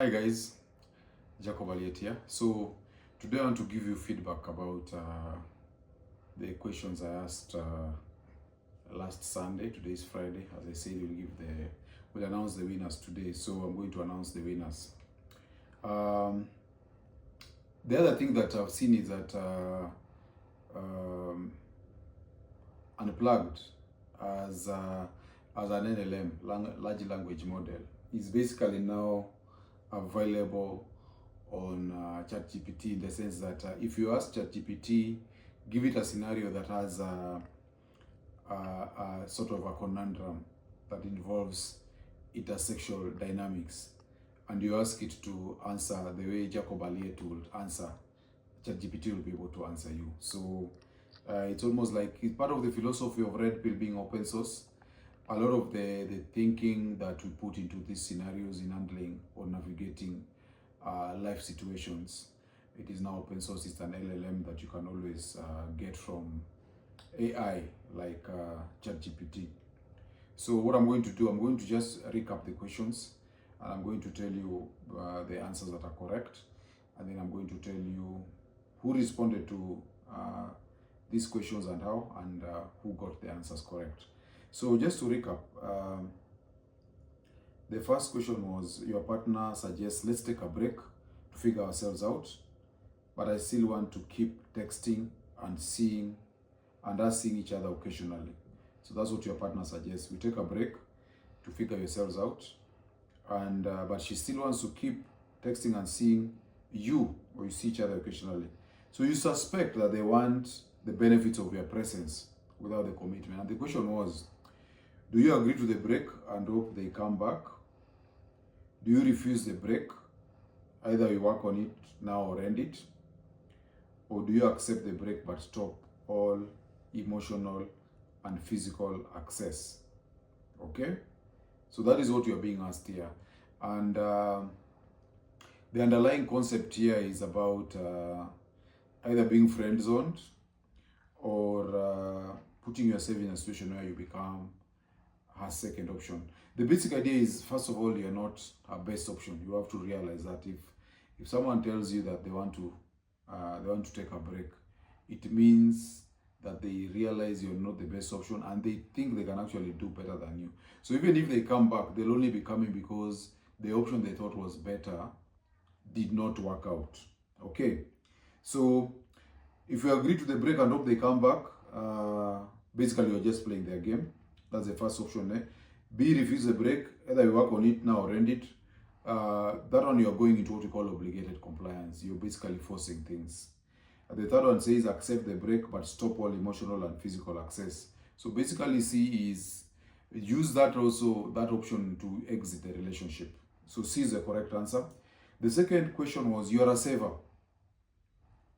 Hi guys, Jacob Aliet here. So today I want to give you feedback about the questions I asked last Sunday. Today is Friday. As I said, we'll announce the winners today. So I'm going to announce the winners. The other thing that I've seen is that Unplugged as an LLM, large language model, is basically now available on ChatGPT, in the sense that if you ask ChatGPT, give it a scenario that has a sort of a conundrum that involves intersexual dynamics, and you ask it to answer the way Jacob Aliet would answer, ChatGPT will be able to answer you. So it's almost like it's part of the philosophy of Red Pill being open source. A lot of the thinking that we put into these scenarios in handling or navigating life situations, it is now open source. It's an LLM that you can always get from AI like ChatGPT. So what I'm going to do, I'm going to just recap the questions, and I'm going to tell you the answers that are correct, and then I'm going to tell you who responded to these questions and how, and who got the answers correct. So just to recap, the first question was, your partner suggests let's take a break to figure ourselves out, but I still want to keep texting and seeing each other occasionally. So that's what your partner suggests. We take a break to figure yourselves out, and but she still wants to keep texting and seeing you, or you see each other occasionally. So you suspect that they want the benefits of your presence without the commitment. And the question was, do you agree to the break and hope they come back? Do you refuse the break? Either you work on it now or end it. Or do you accept the break but stop all emotional and physical access? Okay? So that is what you are being asked here. And the underlying concept here is about either being friend-zoned or putting yourself in a situation where you become her second option. The basic idea is, first of all, you're not her best option. You have to realize that if someone tells you that they want to take a break, it means that they realize you're not the best option, and they think they can actually do better than you. So even if they come back, they'll only be coming because the option they thought was better did not work out. Okay, so if you agree to the break and hope they come back, basically you're just playing their game. That's the first option. B, refuse the break. Either you work on it now or end it. That one, you're going into what we call obligated compliance. You're basically forcing things. The third one says accept the break but stop all emotional and physical access. So basically C is use that option to exit the relationship. So C is the correct answer. The second question was, you are a saver.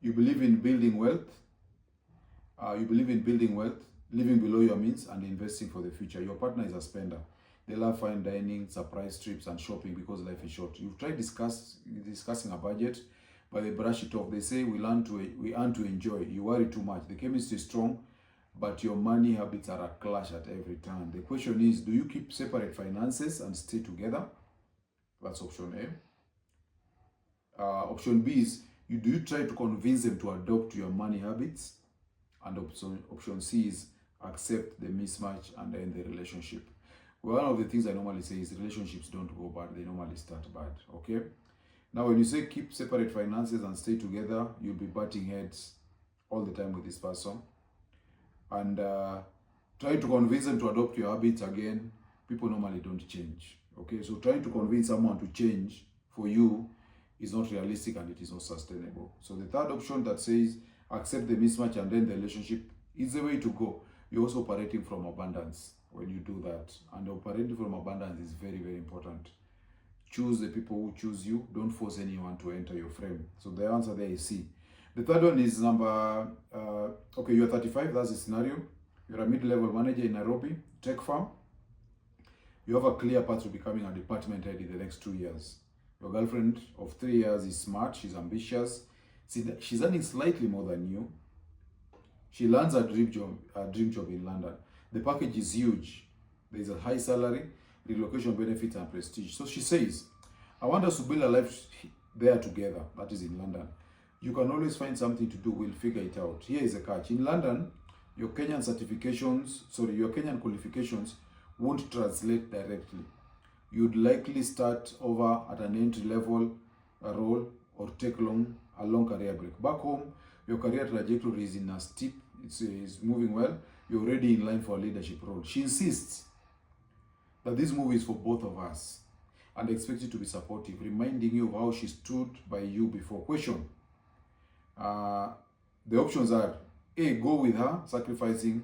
You believe in building wealth. Living below your means and investing for the future. Your partner is a spender. They love fine dining, surprise trips, and shopping because life is short. You've tried discussing a budget, but they brush it off. They say we earn to enjoy. You worry too much. The chemistry is strong, but your money habits are a clash at every turn. The question is, do you keep separate finances and stay together? That's option A. Option B is, do you try to convince them to adopt your money habits? And option C is, accept the mismatch and end the relationship. One of the things I normally say is relationships don't go bad, they normally start bad. Okay? Now when you say keep separate finances and stay together, you'll be butting heads all the time with this person. And trying to convince them to adopt your habits, again, people normally don't change. Okay? So trying to convince someone to change for you is not realistic, and it is not sustainable. So the third option that says accept the mismatch and end the relationship is the way to go. You're also operating from abundance when you do that. And operating from abundance is very, very important. Choose the people who choose you. Don't force anyone to enter your frame. So the answer there is C. The third one is okay, you're 35, that's the scenario. You're a mid-level manager in Nairobi, tech firm. You have a clear path to becoming a department head in the next 2 years. Your girlfriend of 3 years is smart, she's ambitious. She's earning slightly more than you. She lands a dream job in London. The package is huge. There is a high salary, relocation benefits, and prestige. So she says, I want us to build a life there together, that is in London. You can always find something to do, we'll figure it out. Here is a catch. In London, your Kenyan qualifications won't translate directly. You'd likely start over at an entry level role or take a long career break. Back home, your career trajectory is in a steep, it's moving well. You're already in line for a leadership role. She insists that this movie is for both of us and expects you to be supportive, reminding you of how she stood by you before. Question. The options are A, go with her, sacrificing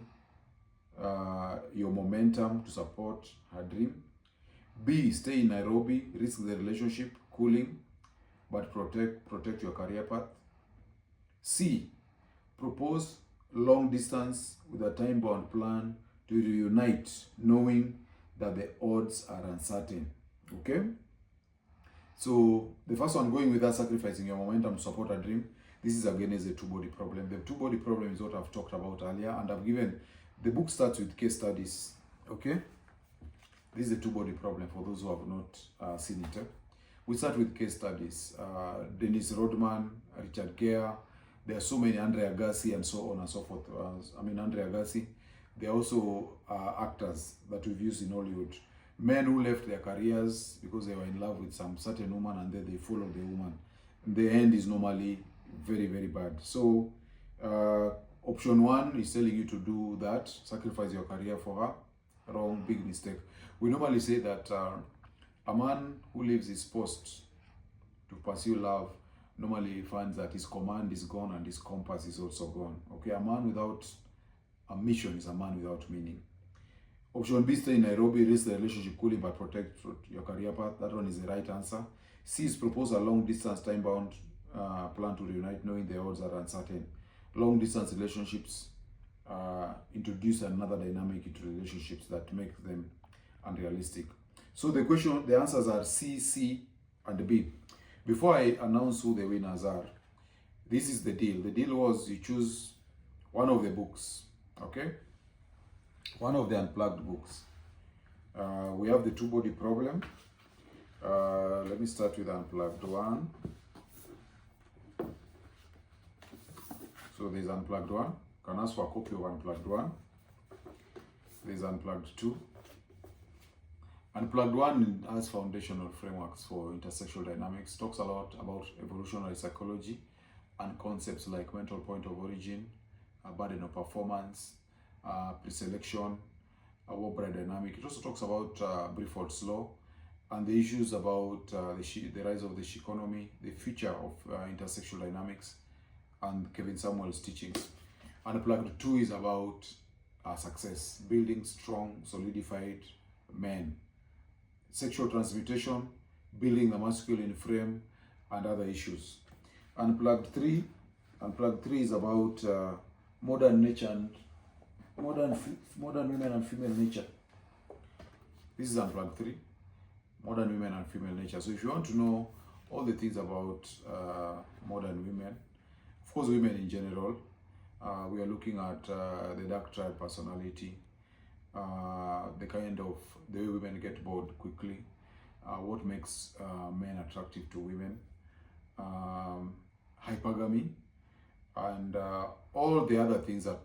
your momentum to support her dream. B, stay in Nairobi, risk the relationship cooling, but protect your career path. C, propose long distance with a time-bound plan to reunite, knowing that the odds are uncertain. Okay? So the first one, going with her, sacrificing your momentum to support a dream. This is again is a two-body problem. The two-body problem is what I've talked about earlier, and I've given, the book starts with case studies. Okay? This is a two-body problem for those who have not seen it. We start with case studies. Dennis Rodman, Richard Gere, there are so many, Andre Agassi, and so on and so forth. Andre Agassi. There are also actors that we've used in Hollywood. Men who left their careers because they were in love with some certain woman and then they followed the woman. The end is normally very, very bad. So option one is telling you to do that, sacrifice your career for her. Wrong, big mistake. We normally say that a man who leaves his post to pursue love normally finds that his command is gone and his compass is also gone. Okay, a man without a mission is a man without meaning. Option B, stay in Nairobi, risk the relationship cooling but protect your career path. That one is the right answer. C is propose a long distance time-bound plan to reunite, knowing the odds are uncertain. Long distance relationships introduce another dynamic into relationships that make them unrealistic. So the answers are C, C, and B. Before I announce who the winners are, this is the deal. The deal was you choose one of the books, okay? One of the unplugged books. We have the two-body problem. Let me start with the unplugged one. So there's unplugged one. You can ask for a copy of unplugged one. There's unplugged two. Unplugged one has foundational frameworks for intersexual dynamics, talks a lot about evolutionary psychology and concepts like mental point of origin, burden of performance, pre-selection, war-bride dynamic. It also talks about Brifort's law and the issues about the rise of the economy, the future of intersexual dynamics, and Kevin Samuel's teachings. Unplugged 2 is about success, building strong, solidified men, sexual transmutation, building the masculine frame, and other issues. Unplugged 3 is about modern nature and modern women and female nature. This is Unplugged 3, modern women and female nature. So if you want to know all the things about modern women, of course women in general, we are looking at the dark triad personality, the way women get bored quickly, what makes men attractive to women, hypergamy, and all the other things that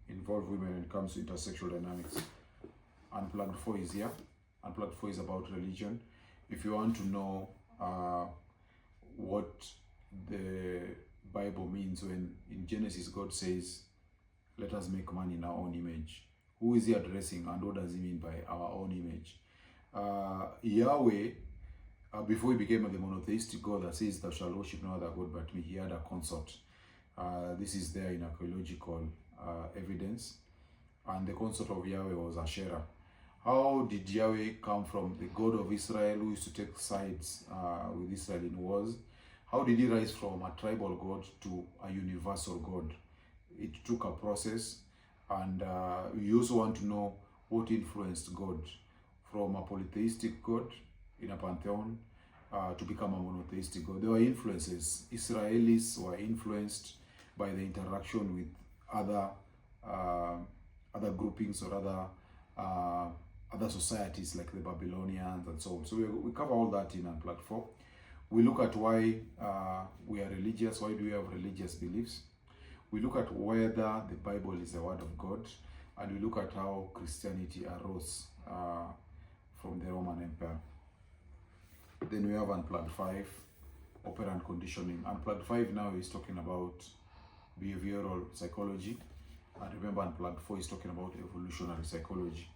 involve women when it comes to intersexual dynamics. Unplugged 4 is here. Unplugged 4 is about religion. If you want to know what the Bible means when in Genesis God says, let us make man in our own image. Who is he addressing and what does he mean by our own image? Yahweh, before he became the monotheistic God that says thou shalt worship no other God but me, he had a consort. This is there in archaeological evidence. And the consort of Yahweh was Asherah. How did Yahweh come from the God of Israel who used to take sides with Israel in wars? How did he rise from a tribal God to a universal God? It took a process, and you also want to know what influenced God from a polytheistic God in a pantheon to become a monotheistic God. There were influences. Israelis were influenced by the interaction with other groupings or other societies like the Babylonians and so on. So we cover all that in Unplugged 4. We look at why we are religious, why do we have religious beliefs. We look at whether the Bible is the word of God, and we look at how Christianity arose from the Roman Empire. Then we have Unplugged 5, operant conditioning. Unplugged 5 now is talking about behavioral psychology, and remember Unplugged 4 is talking about evolutionary psychology.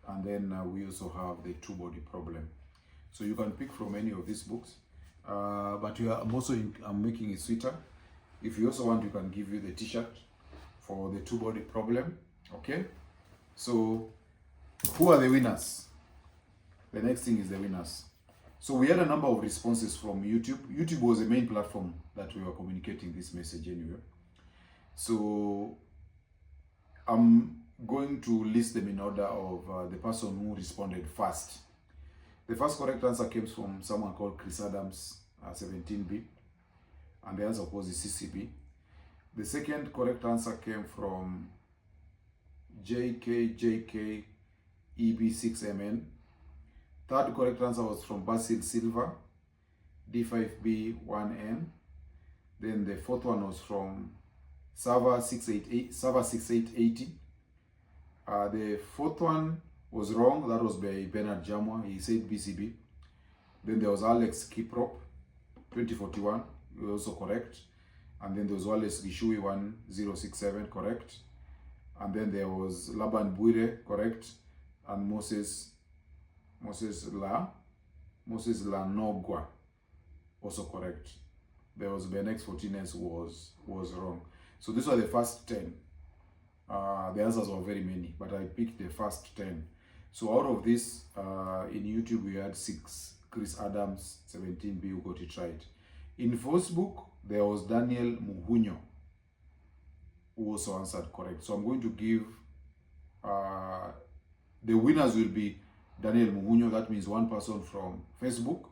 And then we also have the two-body problem. So you can pick from any of these books, but I'm making it sweeter. If you also want, you can give you the t-shirt for the two-body problem. Okay, so who are the winners? The next thing is the winners. So we had a number of responses from YouTube. YouTube was the main platform that we were communicating this message anyway. So I'm going to list them in order of the person who responded first. The first correct answer came from someone called Chris Adams, 17B, and the answer was the CCB. The second correct answer came from JKJK EB6MN. Third correct answer was from Basil Silva, D5B1N. Then the fourth one was from Sava 6880. The fourth one was wrong. That was by Bernard Jamwa. He said BCB. Then there was Alex Kiprop, 2041. He was also correct. And then there was Wallace Gishui, 1067, correct. And then there was Laban Buire, correct. And Moses Lanogwa, also correct. There was Benex 14S was wrong. So these are the first 10. The answers were very many, but I picked the first 10. So out of this, in YouTube we had 6. Chris Adams, 17B, who got it right. In Facebook, there was Daniel Muhunyo, who also answered correct. So I'm going to give, the winners will be Daniel Muhunyo. That means one person from Facebook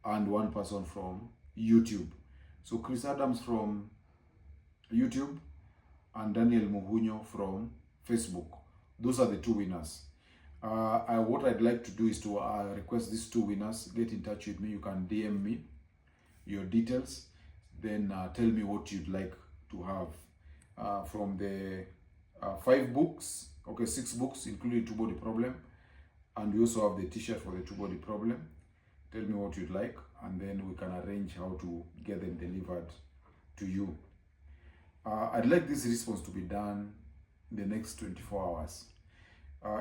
and one person from YouTube. So Chris Adams from YouTube and Daniel Muhunyo from Facebook. Those are the two winners. What I'd like to do is to request these two winners, get in touch with me. You can DM me your details, then tell me what you'd like to have from the 5 books, okay, 6 books, including two-body problem, and we also have the t-shirt for the two-body problem. Tell me what you'd like, and then we can arrange how to get them delivered to you. I'd like this response to be done in the next 24 hours.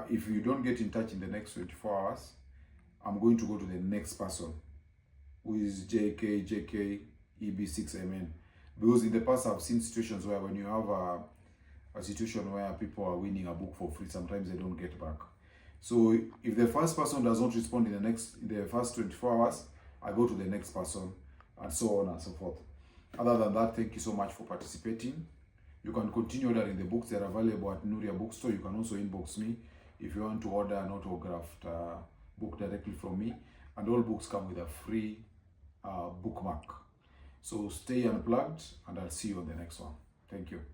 If you don't get in touch in the next 24 hours, I'm going to go to the next person, who is JKJK EB6MN. Because in the past, I've seen situations where when you have a situation where people are winning a book for free, sometimes they don't get back. So if the first person does not respond in the first 24 hours, I go to the next person, and so on and so forth. Other than that, thank you so much for participating. You can continue ordering the books. They're available at Nuria Bookstore. You can also inbox me if you want to order an autographed book directly from me. And all books come with a free bookmark. So stay unplugged, and I'll see you on the next one. Thank you.